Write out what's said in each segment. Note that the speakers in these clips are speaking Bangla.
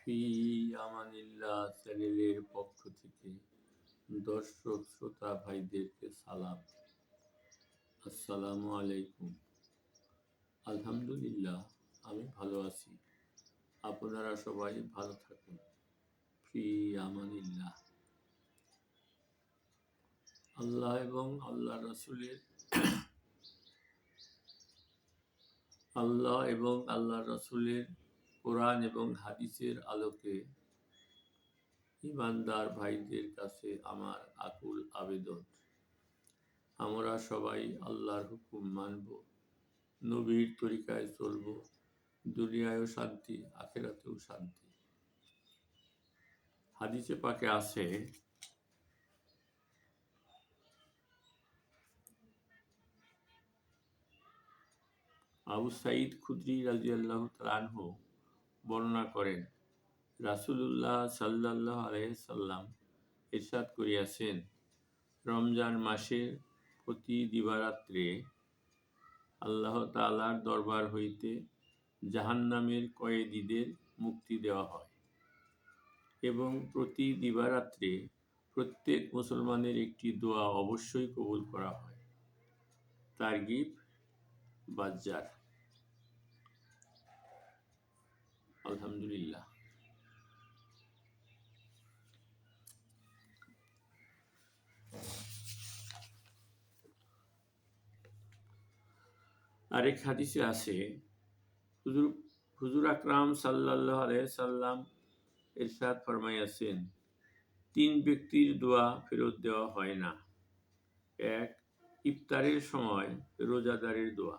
ফি আমানিল্লাহ চ্যানেলের পক্ষ থেকে দর্শক শ্রোতা ভাইদেরকে সালাম। আসসালামু আলাইকুম। আলহামদুলিল্লাহ, আমি ভালো আছি। আপনারা সবাই ভালো থাকুন। ফি আমানিল্লাহ। আল্লাহ এবং আল্লাহ রসুলের কোরআন এবং হাদিসের আলোকে ইমানদার ভাইদের কাছে আমার আকুল আবেদন, আমরা সবাই আল্লাহর হুকুম মানব, নবীর তরিকায় চলব, দুনিয়ায়ও শান্তি, আখিরাতেও শান্তি। হাদিসে পাকে আছে, আবু সাঈদ খুদরি রাদিয়াল্লাহু তাআলা আনহু বর্ণনা করেন, রাসূলুল্লাহ সাল্লাল্লাহু আলাইহি সাল্লাম ইরশাদ করিয়াছেন, রমজান মাসের প্রতি দিবারাত্রে আল্লাহ তাআলার দরবার হইতে জাহান্নামের কয়েদীদের মুক্তি দেওয়া হয় এবং প্রতি দিবারাত্রে প্রত্যেক মুসলমানের একটি দোয়া অবশ্যই কবুল করা হয়। তারগিব বাজ্জার। আলহামদুলিল্লাহ। আরেক হাদিসে আছে, হুজুর আকরাম সাল্লাল্লাহু আলাইহি সাল্লাম ইরশাদ ফরমাইয়াছেন, 3 ব্যক্তির দোয়া ফেরত দেওয়া হয় না। 1. ইফতারের সময় রোজাদারের দোয়া।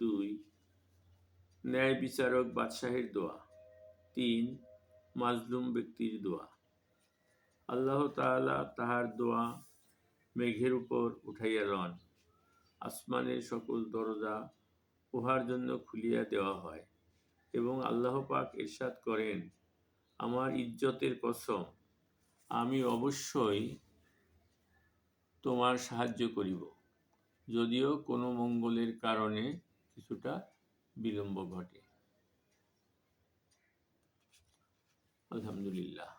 2. ন্যায় বিচারক বাদশাহের দোয়া। 3. মাজলুম ব্যক্তির দোয়া। আল্লাহ তাআলা তাহার দোয়া মেঘের উপর উঠাইয়া লন, আসমানের সকল দরজা উহার জন্য খুলিয়া দেওয়া হয় এবং আল্লাহ পাক ইরশাদ করেন, আমার ইজ্জতের কসম, আমি অবশ্যই তোমার সাহায্য করিব, যদিও কোনো মঙ্গলের কারণে কিছুটা বিলম্ব ঘটে। আলহামদুলিল্লাহ।